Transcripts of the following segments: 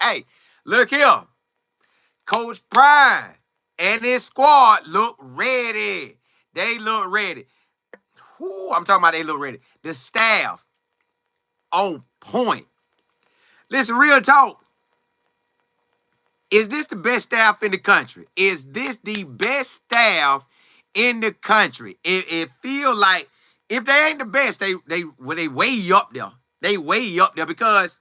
Hey, look here. Coach Prime and his squad look ready. They look ready. Whoo, I'm talking about they look ready. The staff on point. Listen, real talk. Is this the best staff in the country? Is this the best staff in the country? It feel like if they ain't the best, they way up there. They way up there because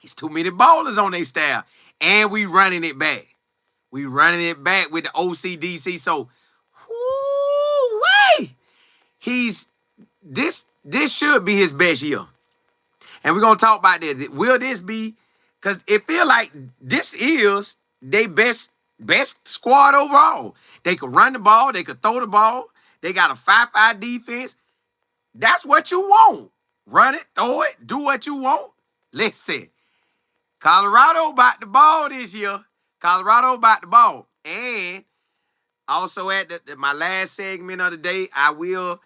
it's too many ballers on their staff. And we running it back. We running it back with the OCDC. So, whoo-wee. This should be his best year. And we're going to talk about this. Will this be, because it feel like this is their best squad overall. They could run the ball. They could throw the ball. They got a 5-5 defense. That's what you want. Run it, throw it, do what you want. Listen, Colorado about the ball this year. Colorado about the ball. And also at my last segment of the day, I will...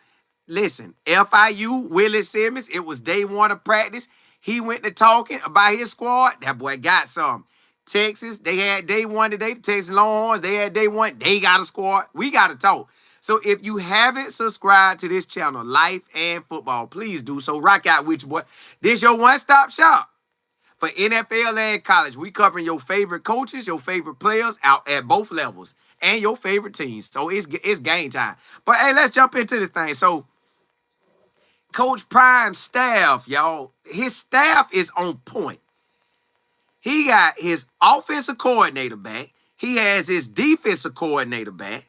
Listen, FIU, Willie Simmons, it was day one of practice. He went to talking about his squad. That boy got some. Texas, they had day one today. The Texas Longhorns, they had day one. They got a squad. We got to talk. So if you haven't subscribed to this channel, Life and Football, please do so. Rock out with you, boy. This your one-stop shop for NFL and college. We covering your favorite coaches, your favorite players out at both levels, and your favorite teams. So it's game time. But, hey, let's jump into this thing. So, Coach Prime's staff, y'all, his staff is on point. He got his offensive coordinator back. He has his defensive coordinator back.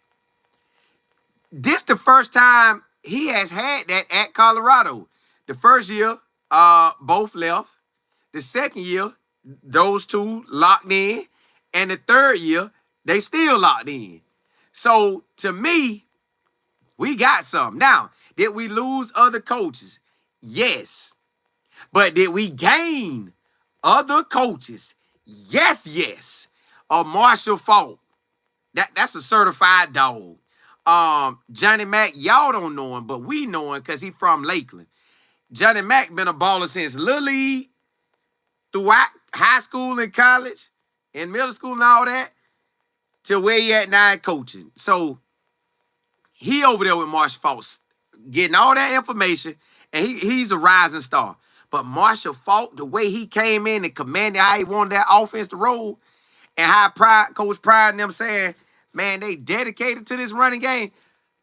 This the first time he has had that at Colorado. The first year, both left. The second year, those two locked in. And the third year, they still locked in. So, to me, we got something. Now, did we lose other coaches? Yes. But did we gain other coaches? Yes. Marshall Falk. That's a certified dog. Johnny Mack, y'all don't know him, but we know him because he from Lakeland. Johnny Mack been a baller since Little League, throughout high school and college, and middle school and all that, till where he at now coaching. So, he over there with Marshall Falk, getting all that information, and he's a rising star. But Marshall Falk, the way he came in and commanded how he wanted that offense to roll, and how Coach Pride and them saying, man, they dedicated to this running game.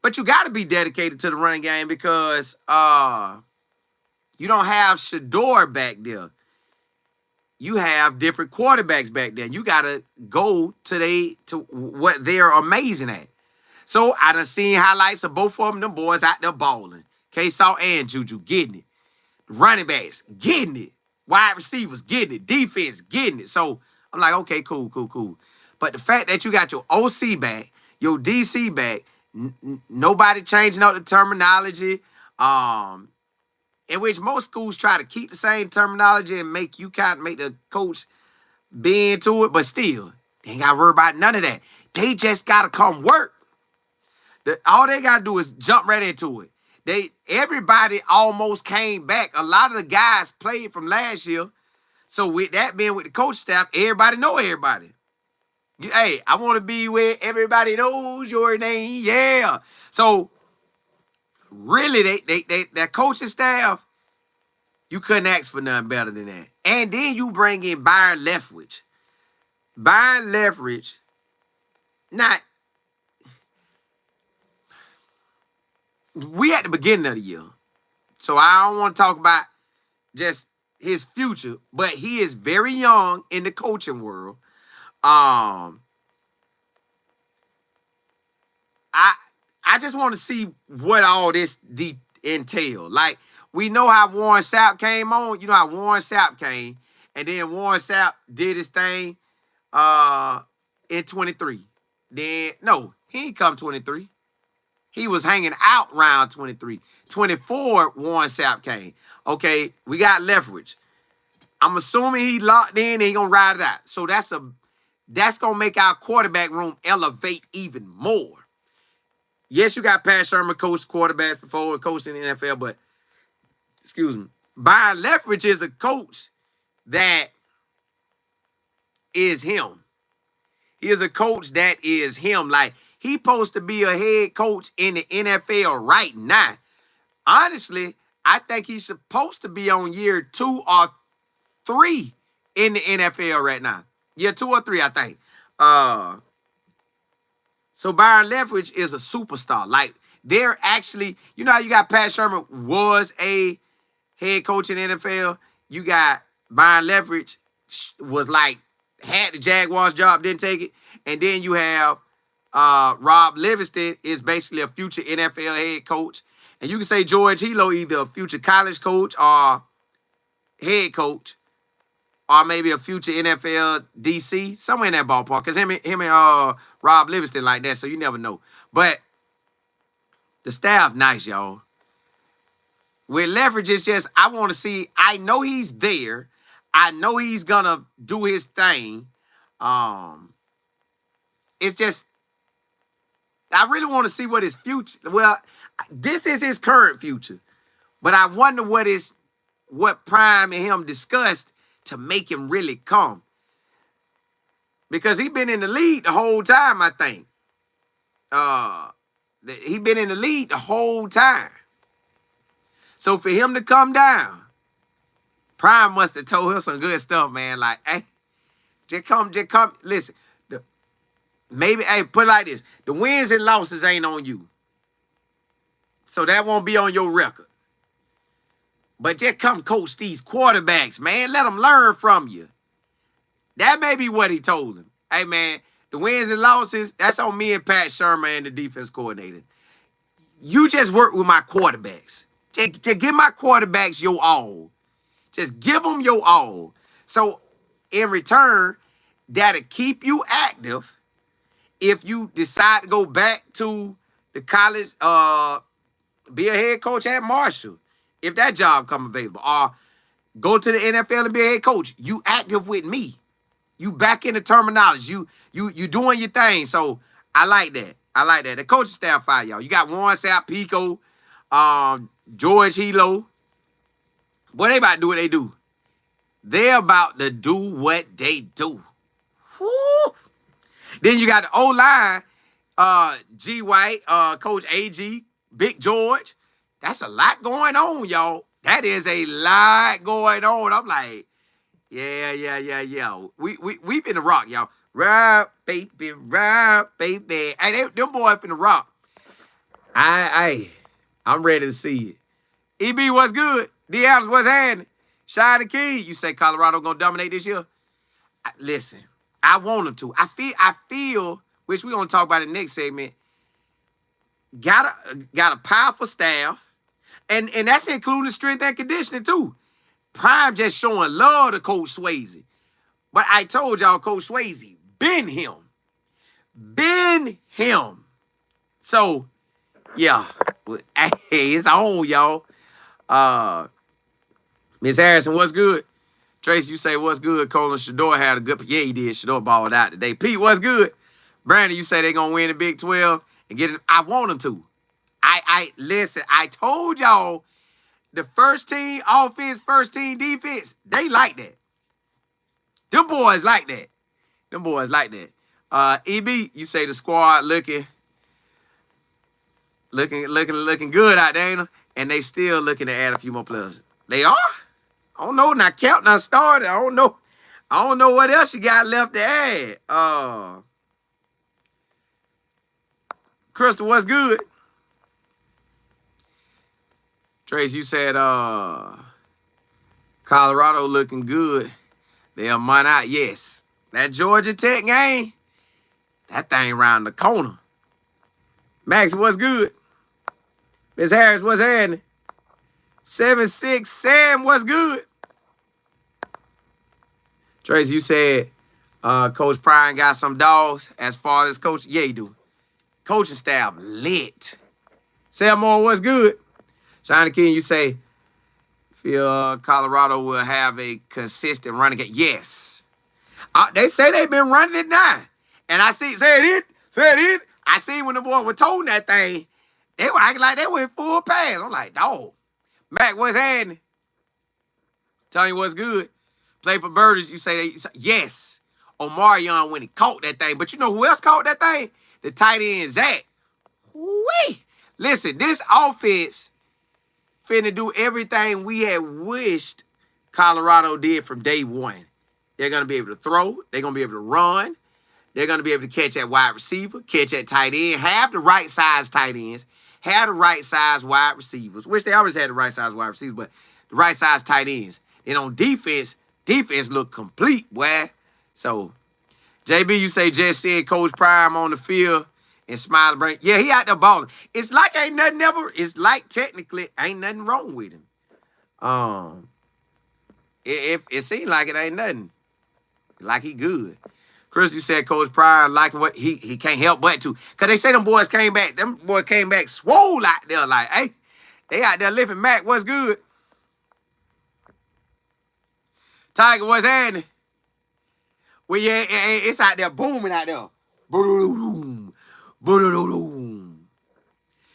But you got to be dedicated to the running game because you don't have Shador back there. You have different quarterbacks back there. You got to go to what they're amazing at. So, I done seen highlights of both of them boys out there balling. K-Saw and Juju getting it. Running backs getting it. Wide receivers getting it. Defense getting it. So, I'm like, okay, cool. But the fact that you got your OC back, your DC back, nobody changing up the terminology, in which most schools try to keep the same terminology and make the coach be into it, but still, they ain't got to worry about none of that. They just got to come work. All they got to do is jump right into it. Everybody almost came back. A lot of the guys played from last year. So with that being with the coach staff, everybody know everybody. Hey, I want to be where everybody knows your name. Yeah. So really, that coaching staff, you couldn't ask for nothing better than that. And then you bring in Byron Leftwich. Byron Leftwich, we at the beginning of the year. So I don't want to talk about just his future, but he is very young in the coaching world. I just want to see what all this entail. Like, we know how Warren Sapp came on. You know how Warren Sapp came. And then Warren Sapp did his thing in 23. Then, no, he ain't come 23. He was hanging out round 23. 24, Warren Sapp came. Okay, we got Leftwich. I'm assuming he locked in and he going to ride it out. So that's going to make our quarterback room elevate even more. Yes, you got Pat Sherman coached quarterbacks before, coached in the NFL, but, excuse me, Byron Leftwich is a coach that is him. He is a coach that is him. Like, he supposed to be a head coach in the NFL right now. Honestly, I think he's supposed to be on year 2 or 3 in the NFL right now. Year 2 or 3, I think. So Byron Leftwich is a superstar. Like, they're actually, you know how you got Pat Shermer was a head coach in the NFL? You got Byron Leftwich was like, had the Jaguars job, didn't take it. And then you have Rob Livingston is basically a future NFL head coach. And you can say George Hilo, either a future college coach or head coach, or maybe a future NFL DC, somewhere in that ballpark. Because him and Rob Livingston like that, so you never know. But the staff, nice, y'all. With Leverage, it's just, I want to see, I know he's there. I know he's going to do his thing. It's just, I really want to see what his future, well, this is his current future. But I wonder what Prime and him discussed to make him really come. Because he been in the lead the whole time, I think. He been in the lead the whole time. So for him to come down, Prime must have told him some good stuff, man. Like, hey, just come. Listen, maybe, hey, put it like this. The wins and losses ain't on you. So that won't be on your record. But just come coach these quarterbacks, man. Let them learn from you. That may be what he told him. Hey, man, the wins and losses, that's on me and Pat Shermer and the defense coordinator. You just work with my quarterbacks. Just give my quarterbacks your all. Just give them your all. So, in return, that'll keep you active if you decide to go back to the college, be a head coach at Marshall, if that job come available. Or go to the NFL and be a head coach. You active with me. You back in the terminology. You doing your thing. So, I like that. I like that. The coaching staff fire, y'all. You got Warren Sapp, Pico, George Hilo. Boy, they about to do what they do. They're about to do what they do. Woo. Then you got the O-line, G. White, Coach A.G., Big George. That's a lot going on, y'all. That is a lot going on. I'm like, yeah. We finna rock, y'all. Rock, baby, rock, baby. Hey, them boys finna rock. I'm ready to see it. EB, what's good? D. Adams, what's happening? Shine the key. You say Colorado gonna dominate this year? Listen, I want them to. I feel, which we're gonna talk about in the next segment, got a powerful staff, and that's including strength and conditioning too. Prime just showing love to Coach Swayze. But I told y'all, Coach Swayze, been him. So, yeah. Hey, it's on, y'all. Miss Harrison, what's good? Tracy, you say, what's good? Colin Shador had a good, yeah, he did. Shador balled out today. Pete, what's good? Brandon, you say they gonna win the Big 12 and get it. I want them to. Listen, I told y'all the first team offense, first team defense, they like that. Them boys like that. EB, you say the squad looking good out there, ain't they? And they still looking to add a few more players. They are? I don't know. Not count, not started. I don't know what else you got left to add. Crystal, what's good? Trace, you said Colorado looking good. They'll mine out. Yes. That Georgia Tech game, that thing around the corner. Max, what's good? Miss Harris, what's happening? 7-6 Sam, what's good? Trace, you said Coach Prime got some dogs as far as coach. Yeah, he do. Coaching staff lit. Sam Moore, what's good? Shiny King, you say feel Colorado will have a consistent running game. Yes. They say they've been running it now. And I see, say it. I see when the boy was told that thing, they were acting like they went full pass. I'm like, dog. Mac, what's happening? Tell you what's good. Play for Birders, you say yes. Omarion when he caught that thing. But you know who else caught that thing? The tight end, Zach. Wee! Listen, this offense finna do everything we had wished Colorado did from day one. They're going to be able to throw. They're going to be able to run. They're going to be able to catch that wide receiver, catch that tight end, have the right size tight ends, have the right size wide receivers, which they always had the right size wide receivers, but the right size tight ends. Then on defense look complete, boy. So, JB, you say just said Coach Prime on the field and Smiley brain. Yeah, he out there balling. It's like ain't nothing ever. It's like technically ain't nothing wrong with him. It seems like it ain't nothing. Like he good. Chris, you said Coach Prime like what he can't help but to. Because they say them boys came back. Them boys came back swole out there like, hey, they out there living Mac. What's good? Tiger, what's happening? Well, yeah, it's out there booming out there. Boom, boom.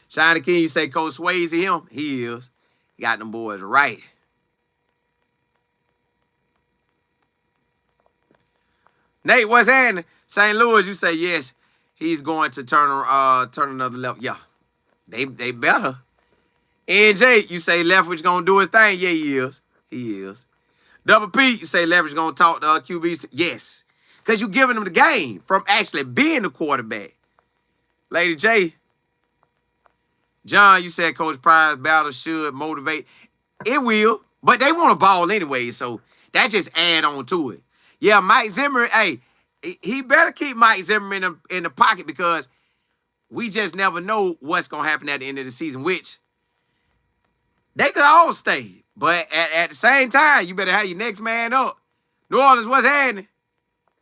Shiny King, you say Coach Swayze him? He is. He got them boys right. Nate, what's happening? St. Louis, you say yes. He's going to turn another level. Yeah, they better. NJ, you say Leftwich gonna do his thing. Yeah, he is. He is. Double P, you say Leverage gonna talk to QBs. Yes, because you giving them the game from actually being the quarterback. Lady J, John, you said Coach Prime's battle should motivate. It will, but they want a ball anyway, so that just add on to it. Yeah, Mike Zimmer, hey, he better keep Mike Zimmer in the pocket because we just never know what's gonna happen at the end of the season, which they could all stay. But at the same time, you better have your next man up. New Orleans, what's happening?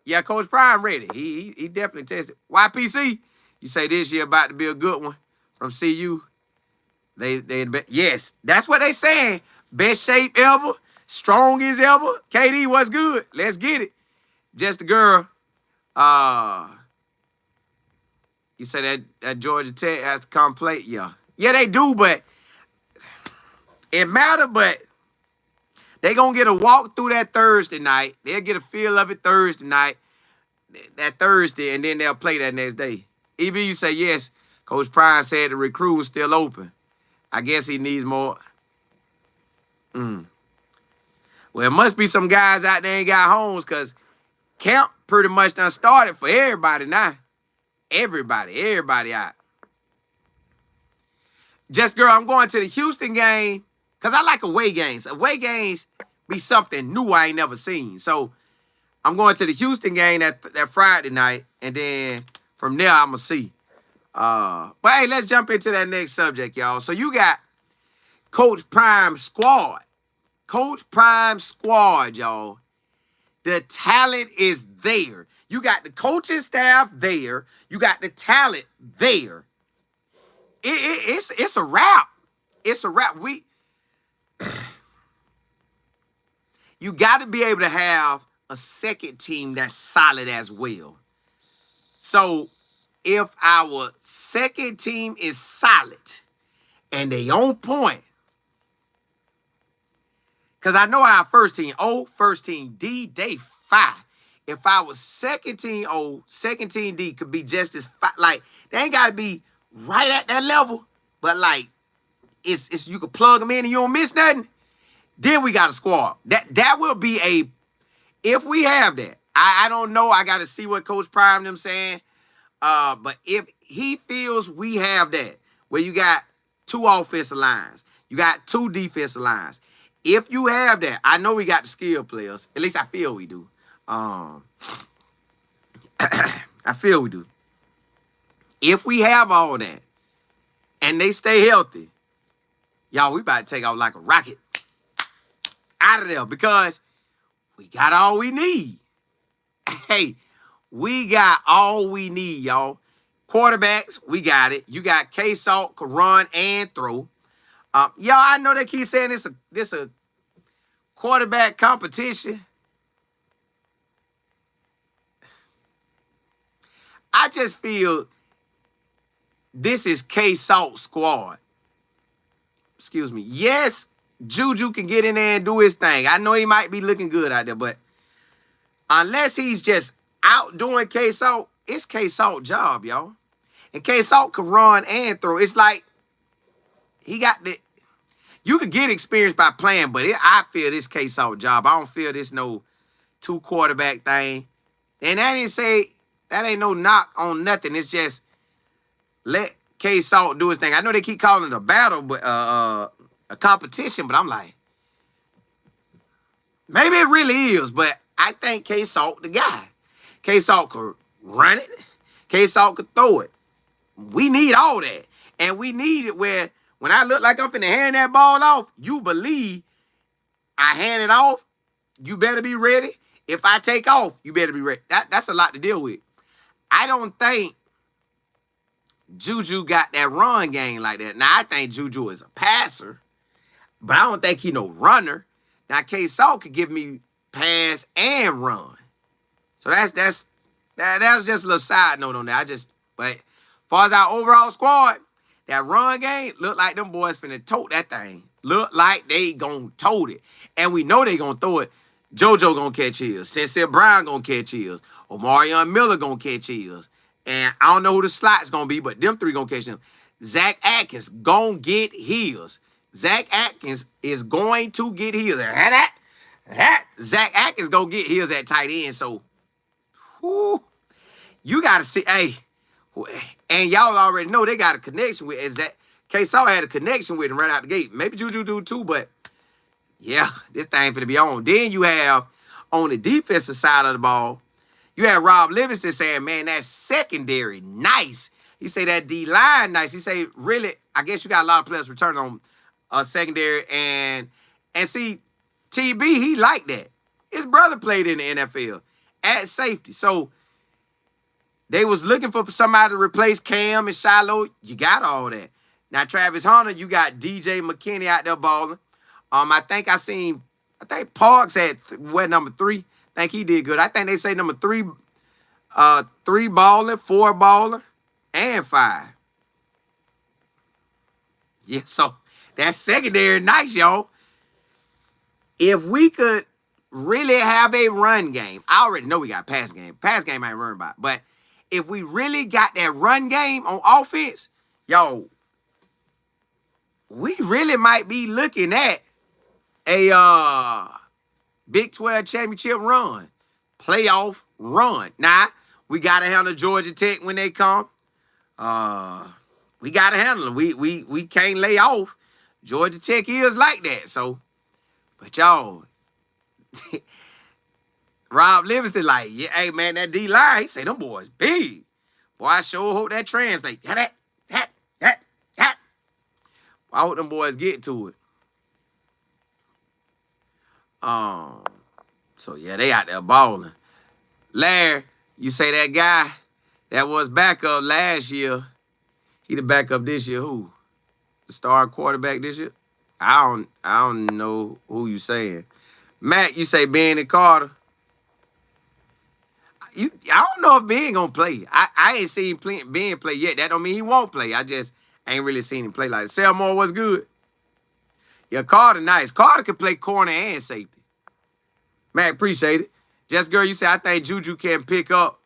Yeah, Coach Prime ready. He definitely tested. YPC, you say this year about to be a good one from CU. Yes, that's what they saying. Best shape ever, strong as ever. KD, what's good? Let's get it. Just a girl. You say that Georgia Tech has to come play. Yeah, they do, but it matter. But they gonna get a walk through that Thursday night. They'll get a feel of it Thursday night, that Thursday, and then they'll play that next day. EB, you say yes. Coach Prime said the recruit was still open. I guess he needs more. Well, it must be some guys out there ain't got homes because camp pretty much done started for everybody now. Everybody out. Just girl, I'm going to the Houston game because I like away games. Away games be something new I ain't never seen. So I'm going to the Houston game that Friday night, and then from there I'm going to see. But hey, let's jump into that next subject, y'all. So you got Coach Prime squad. Coach Prime squad, y'all. The talent is there. You got the coaching staff there. You got the talent there. It's a wrap. It's a wrap. You got to be able to have a second team that's solid as well. So if our second team is solid and they on point, because I know our first team O, first team D, they fine. If our second team O, second team D could be just as fine, like they ain't got to be right at that level, but like it's you can plug them in and you don't miss nothing. Then we got a squad. That will be a, if we have that. I don't know. I got to see what Coach Prime them saying. But if he feels we have that, where you got 2 offensive lines, you got 2 defensive lines. If you have that, I know we got the skill players. At least I feel we do. I feel we do. If we have all that and they stay healthy, y'all, we about to take off like a rocket out of there because we got all we need. Hey, we got all we need, y'all. Quarterbacks, we got it. You got K-Salt, can run and throw. Y'all, I know they keep saying this a quarterback competition. I just feel this is K-Salt squad. Excuse me. Yes, Juju can get in there and do his thing. I know he might be looking good out there, but unless he's just outdoing K-Salt, it's K-Salt job, y'all. And K-Salt can run and throw. It's like he got the. You could get experience by playing, but I feel this K-Salt job. I don't feel this no 2 quarterback thing. And that ain't no knock on nothing. It's just let K-Salt do his thing. I know they keep calling it a battle, but a competition, but I'm like, maybe it really is, but I think K-Salt the guy. K-Salt could run it. K-Salt could throw it. We need all that. And we need it where when I look like I'm finna hand that ball off, you believe I hand it off, you better be ready. If I take off, you better be ready. That's a lot to deal with. I don't think Juju got that run game like that. Now, I think Juju is a passer, but I don't think he no runner. Now, K-Salt could give me pass and run. So that was just a little side note on that. But as far as our overall squad, that run game look like them boys finna tote that thing. Look like they gonna tote it. And we know they gonna throw it. JoJo gonna catch his. Sincere Brown gonna catch his. Omarion Miller gonna catch his. And I don't know who the slot's gonna be, but them 3 gonna catch him. Zach Atkins gonna get his. Zach Atkins is going to get his. Zach Atkins gonna get his at tight end. So, whew, you gotta see, hey. And y'all already know they got a connection with that. K-Salt had a connection with him right out the gate. Maybe Juju do too, but yeah, this thing finna be on. Then you have on the defensive side of the ball, you have Rob Livingston saying, man, that secondary, nice. He say that D-line, nice. He say, really, I guess you got a lot of players returning on secondary. And see, TB, he like that. His brother played in the NFL at safety. So, they was looking for somebody to replace Cam and Shiloh. You got all that. Now, Travis Hunter, you got DJ McKinney out there balling. I think Parks had number 3. I think he did good. I think they say number 3, 3 balling, 4 balling, and 5. Yeah, so that secondary nice, y'all. If we could really have a run game, I already know we got a pass game. Pass game I ain't worried about, but if we really got that run game on offense, yo, we really might be looking at a Big 12 championship run, playoff run. Now, we got to handle Georgia Tech when they come. We got to handle them. We can't lay off. Georgia Tech is like that. So, but y'all, Rob Livingston like, yeah, hey, man, that D-line, he say, them boys big. Boy, I sure hope that translates. That. I hope them boys get to it. So, yeah, they out there balling. Larry, you say that guy that was backup last year, he the backup this year. Who? The star quarterback this year? I don't know who you saying. Matt, you say Ben and Carter. I don't know if Ben gonna play. I ain't seen Ben play yet. That don't mean he won't play. I just ain't really seen him play like that. Selmore was good. Yeah, Carter nice. Carter can play corner and safety. Matt, appreciate it. Just girl, you say I think Juju can pick up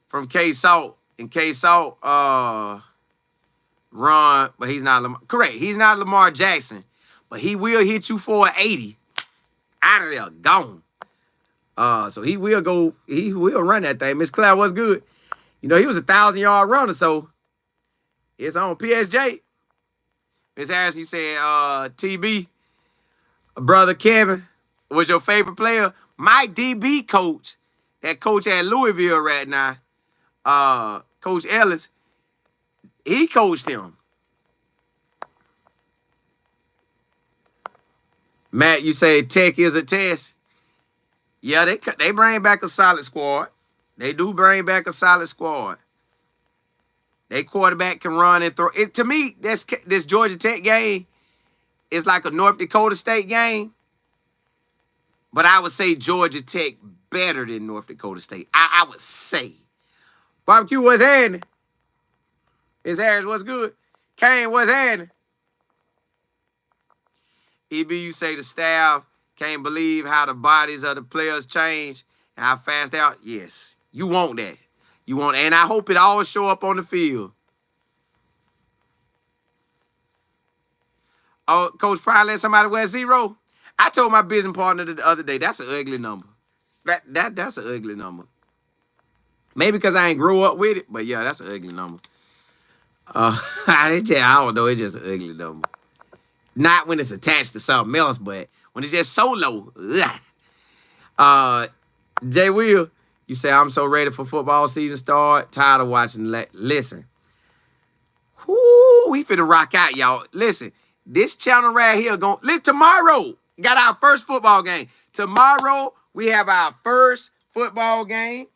from K-Salt. And K-Salt run, but he's not Lamar. Correct. He's not Lamar Jackson, but he will hit you for an 80 out of there, gone. So he will run that thing. Miss Claire was good. You know, he was a 1,000-yard runner, so it's on PSJ. Miss Harrison, you said TB, brother Kevin, was your favorite player. My DB coach, that coach at Louisville right now, Coach Ellis, he coached him. Matt, you say Tech is a test. Yeah, they bring back a solid squad. They do bring back a solid squad. They quarterback can run and throw. To me, this Georgia Tech game is like a North Dakota State game. But I would say Georgia Tech better than North Dakota State. I would say. Barbecue, what's happening? Miss Harris, what's good? Kane, what's happening? EB, you say the staff can't believe how the bodies of the players change and how fast they are. Yes. You want that. You want, and I hope it always show up on the field. Oh, Coach Prime let somebody wear 0. I told my business partner the other day, that's an ugly number. That's an ugly number. Maybe because I ain't grow up with it, but yeah, that's an ugly number. I don't know, it's just an ugly number. Not when it's attached to something else, but when it's just solo. Jay Will, you say, I'm so ready for football season start. Tired of watching. Listen. Whoo, we finna rock out, y'all. Listen, this channel right here, tomorrow, got our first football game. Tomorrow, we have our first football game.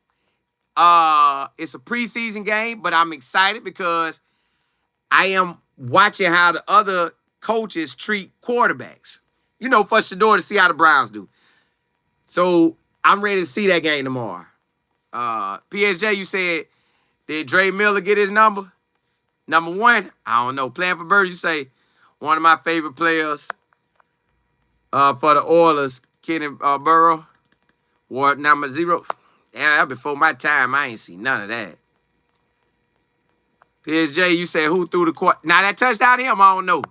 It's a preseason game, but I'm excited because I am watching how the other coaches treat quarterbacks. You know, for Shador to see how the Browns do. So I'm ready to see that game tomorrow. PSJ, you said, did Dre Miller get his number? Number 1, I don't know. Playing for Birds, you say, one of my favorite players for the Oilers, Kenny Burrow, wore number 0. Yeah, before my time, I ain't seen none of that. PSJ, you said, who threw the court? Now, that touchdown to him, I don't know.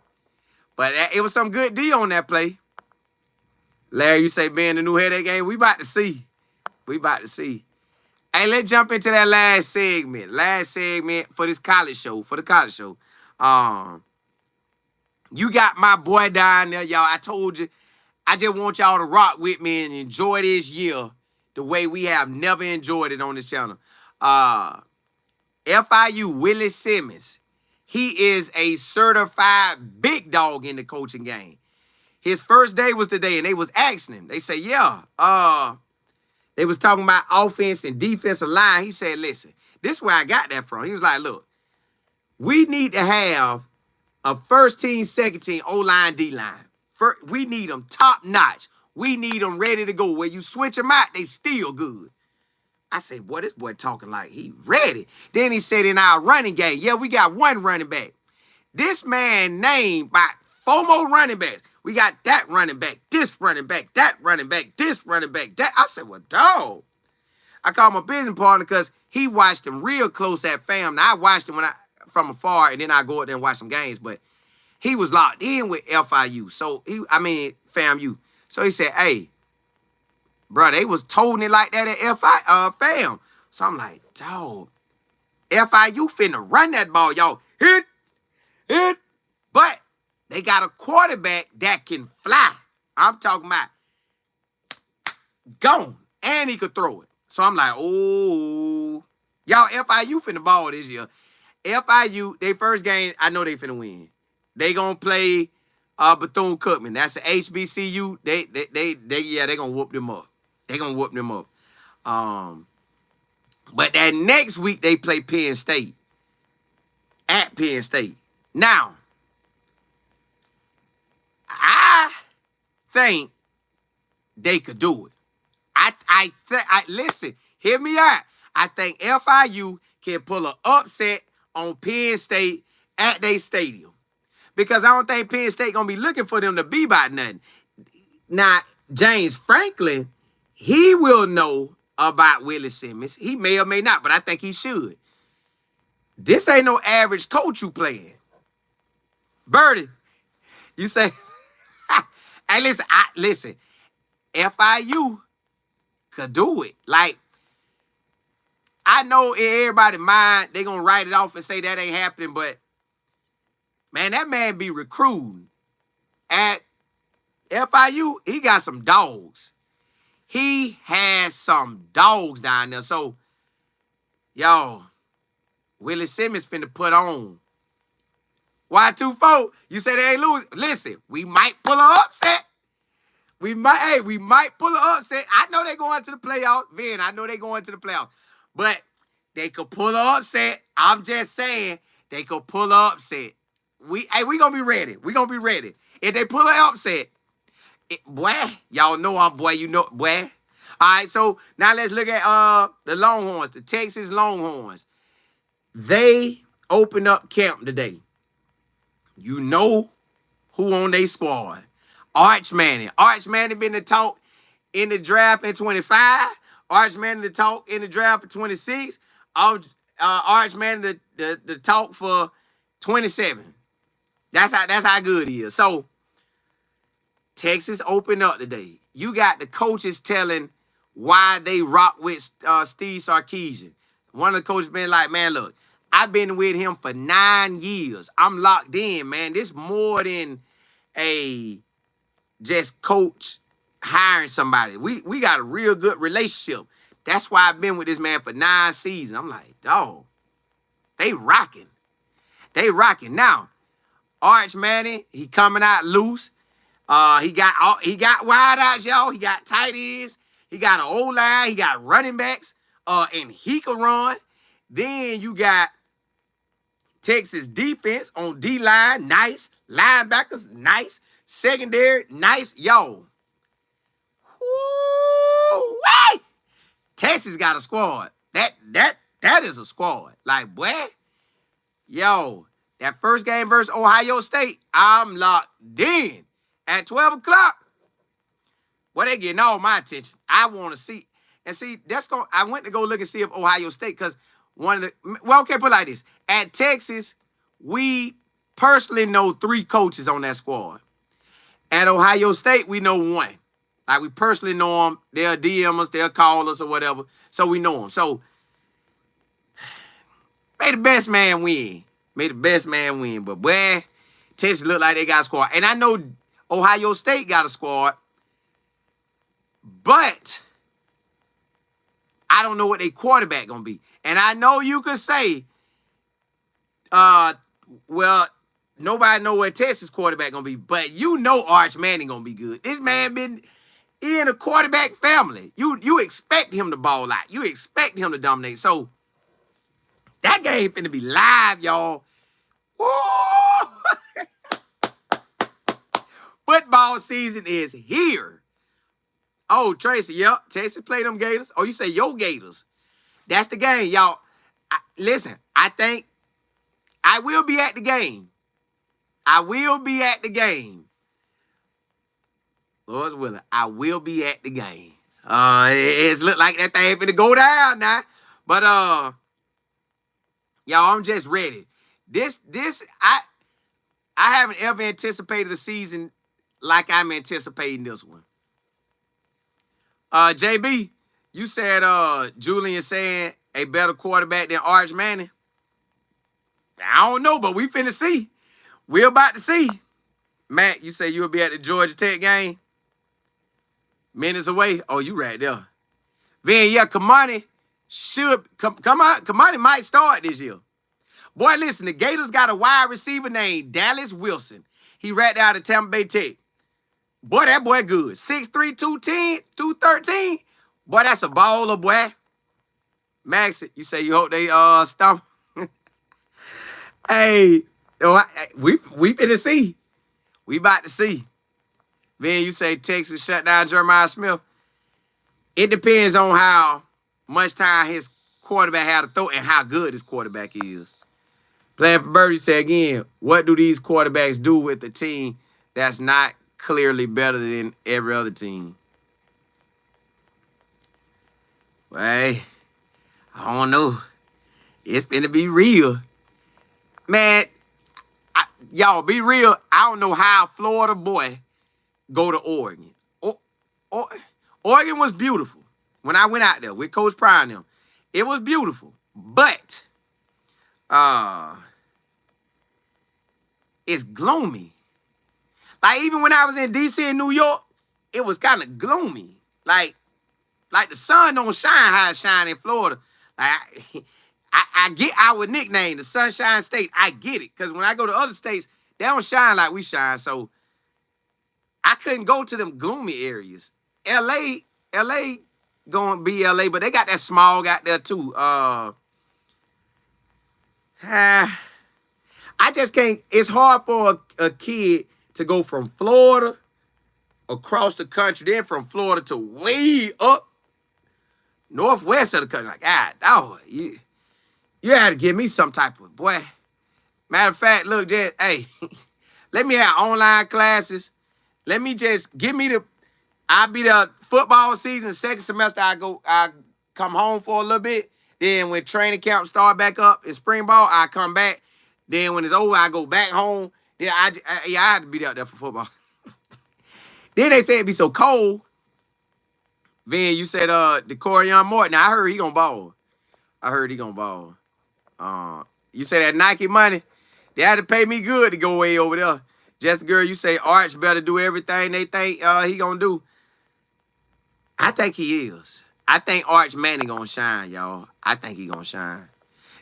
But it was some good D on that play. Larry, you say, being the new head of that game, we about to see. We about to see. Hey, let's jump into that last segment. Last segment for this college show. For the college show. You got my boy down there, y'all. I told you, I just want y'all to rock with me and enjoy this year the way we have never enjoyed it on this channel. FIU, Willie Simmons. He is a certified big dog in the coaching game. His first day was today, and they was asking him. They say, yeah, they was talking about offense and defensive line. He said, listen, this is where I got that from. He was like, look, we need to have a first team, second team, O-line, D-line. We need them top notch. We need them ready to go. Where you switch them out, they still good. I said, boy, this boy talking like he ready. Then he said in our running game, yeah, we got 1 running back. This man named about 4 more running backs. We got that running back, this running back, that running back, this running back, that. I said, well, dog. I called my business partner because he watched him real close at fam. Now, I watched him from afar, and then I go out there and watch some games, but he was locked in with FIU. So, FAMU. So he said, hey, bro, they was toting it like that at fam. So I'm like, dog, FIU finna run that ball, y'all. Hit. But they got a quarterback that can fly. I'm talking about gone. And he could throw it. So I'm like, oh, y'all, FIU finna ball this year. FIU, their first game, I know they finna win. They gonna play Bethune-Cookman. That's the HBCU. They gonna whoop them up. They gonna whoop them up. But that next week they play Penn State. At Penn State. Now, I think they could do it. Listen, hear me out. I think FIU can pull an upset on Penn State at their stadium. Because I don't think Penn State gonna be looking for them to be by nothing. Now, James Franklin, he will know about Willie Simmons. He may or may not, but I think he should. This ain't no average coach you playing. Birdie, you say, hey, listen, FIU could do it. Like, I know in everybody's mind, they gonna write it off and say that ain't happening, but man, that man be recruiting. At FIU, he got some dogs. He has some dogs down there. So, y'all, Willie Simmons finna put on. Y24, you say they ain't lose. Listen, we might pull an upset. We might pull an upset. I know they going to the playoffs. Vin, I know they going to the playoffs. But they could pull an upset. I'm just saying, they could pull an upset. We gonna be ready. We gonna be ready. If they pull an upset, boy, y'all know I'm boy, you know, boy. All right, so now let's look at the Longhorns, the Texas Longhorns. They opened up camp today. You know who on their squad. Arch Manning. Arch Manning been to talk in the draft in 25. Arch Manning to talk in the draft for 26. Arch Manning the talk for 27. That's how good he is. So Texas opened up today. You got the coaches telling why they rock with Steve Sarkisian. One of the coaches been like, man, look, I've been with him for 9 years. I'm locked in, man. This more than a just coach hiring somebody. We got a real good relationship. That's why I've been with this man for 9 seasons. I'm like, dog, they rocking. They rocking. Now, Arch Manning, he coming out loose. He got wide outs, y'all. He got tight ends. He got an O-line. He got running backs. And he can run. Then you got Texas defense on D-line, nice. Linebackers, nice. Secondary, nice. Yo. Woo-wee! Texas got a squad. That is a squad. Like, boy, yo, that first game versus Ohio State, I'm locked in. At 12 o'clock, well, they getting all my attention. I want to see. And see, I went to go look and see if Ohio State, because okay, put it like this. At Texas, we personally know 3 coaches on that squad. At Ohio State, we know 1. Like, we personally know them. They'll DM us, they'll call us or whatever. So we know them. So, may the best man win. May the best man win. But, boy, Texas look like they got a squad. And I know Ohio State got a squad, but I don't know what their quarterback gonna be. And I know you could say, well, nobody know what Texas quarterback gonna be, but you know Arch Manning gonna be good. This man been in a quarterback family. You expect him to ball out. You expect him to dominate. So that game finna be live, y'all. Woo! Football season is here. Oh, Tracy, yep. Texas play them Gators. Oh, you say your Gators. That's the game, y'all. Listen, I think I will be at the game. I will be at the game. Lord's willing, I will be at the game. It's look like that thing finna go down now. But y'all, I'm just ready. I haven't ever anticipated the season like I'm anticipating this one. JB, you said Julian saying a better quarterback than Arch Manning. I don't know, but we finna see. We're about to see. Matt, you say you'll be at the Georgia Tech game? Minutes away? Oh, you right there. Then, yeah, Kamani might start this year. Boy, listen, the Gators got a wide receiver named Dallas Wilson. He right out of Tampa Bay Tech. Boy, that boy good. 6'3", 210, 213. Boy, that's a baller, boy. Max, you say you hope they stomp. Hey, we finna see. We about to see. Then you say Texas shut down Jeremiah Smith. It depends on how much time his quarterback had to throw and how good his quarterback is. Playing for Birdie say again, what do these quarterbacks do with the team that's not clearly better than every other team? Well, I don't know. It's finna be real. Man, y'all, be real. I don't know how Florida boy go to Oregon. Oregon was beautiful when I went out there with Coach Pryor and them. It was beautiful. But it's gloomy. Like, even when I was in D.C. and New York, it was kind of gloomy. Like the sun don't shine how it shine in Florida. Like, I get our nickname, the Sunshine State. I get it. Because when I go to other states, they don't shine like we shine. So I couldn't go to them gloomy areas. L.A. gonna be L.A., but they got that smog out there too. I just can't. It's hard for a kid to go from Florida across the country, then from Florida to way up northwest of the country. Like, God, oh, you had to give me some type of, boy. Matter of fact, look, just, hey, let me have online classes. Let me just give me I be there football season, second semester, I come home for a little bit. Then when training camp start back up in spring ball, I come back. Then when it's over, I go back home. Then I had to be out there for football. Then they say it be so cold. Vin, you said the Corian Morton. I heard he gonna ball. You say that Nike money, they had to pay me good to go way over there. Just girl, you say Arch better do everything they think he gonna do. I think he is. I think Arch Manning gonna shine, y'all. I think he gonna shine.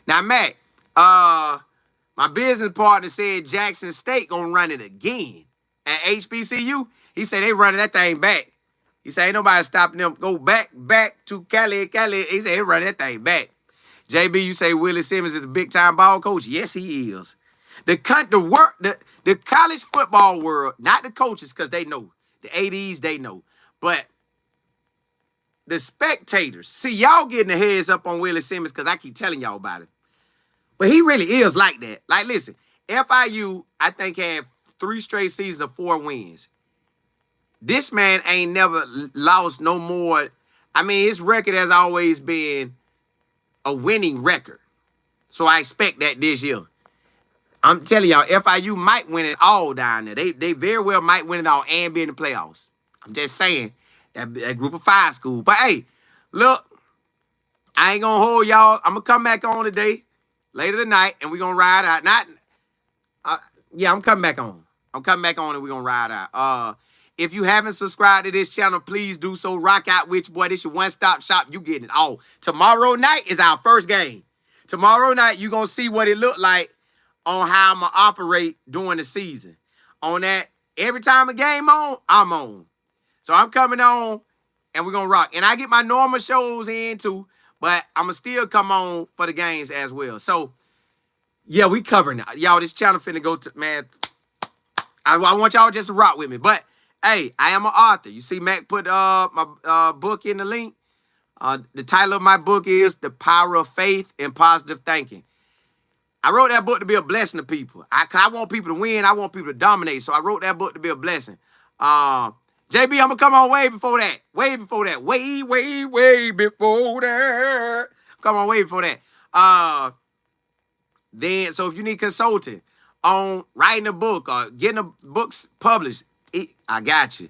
Now, Mac, my business partner said Jackson State gonna run it again at HBCU. He said they running that thing back. He said ain't nobody stopping them. Go back to Cali. He said they running that thing back. JB, you say Willie Simmons is a big-time ball coach. Yes, he is. The college football world, not the coaches, because they know. The ADs, they know. But the spectators, see, y'all getting the heads up on Willie Simmons because I keep telling y'all about it. But he really is like that. Like, listen, FIU, I think, had 3 straight seasons of 4 wins. This man ain't never lost no more. I mean, his record has always been a winning record. So I expect that this year. I'm telling y'all, FIU might win it all down there. They very well might win it all and be in the playoffs. I'm just saying, that group of 5 school. But hey, look, I ain't gonna hold y'all. I'm gonna come back on today, later tonight, and we're gonna ride out. Yeah, I'm coming back on. I'm coming back on and we're gonna ride out. If you haven't subscribed to this channel, please do so. Rock out with your boy. This your one-stop shop. You getting it all. Tomorrow night is our first game. Tomorrow night, you're going to see what it look like on how I'm going to operate during the season. On that, every time a game on, I'm on. So I'm coming on, and we're going to rock. And I get my normal shows in, too, but I'm going to still come on for the games as well. So, yeah, we covering it. Y'all, this channel finna go to, man, I want y'all just to rock with me. But, hey, I am an author. You see Mac put my book in the link. The title of my book is The Power of Faith and Positive Thinking. I wrote that book to be a blessing to people. I want people to win. I want people to dominate. So I wrote that book to be a blessing. JB, I'm going to come on way before that. Way before that. Way before that. Come on way before that. Then, so if you need consulting on writing a book or getting a books published, I got you.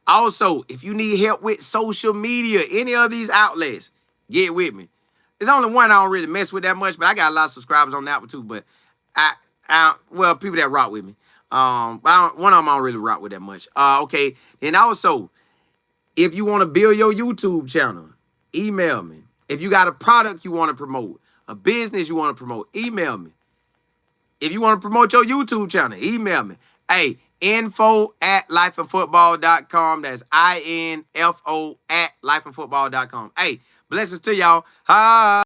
Also, if you need help with social media, any of these outlets, get with me. There's only one I don't really mess with that much, but I got a lot of subscribers on that one too. But well, people that rock with me. But one of them I don't really rock with that much. Okay. And also, if you want to build your YouTube channel, email me. If you got a product you want to promote, a business you want to promote, email me. If you want to promote your YouTube channel, email me. Hey, info@lifeandfootball.com. That's INFO@lifeandfootball.com. Hey, blessings to y'all.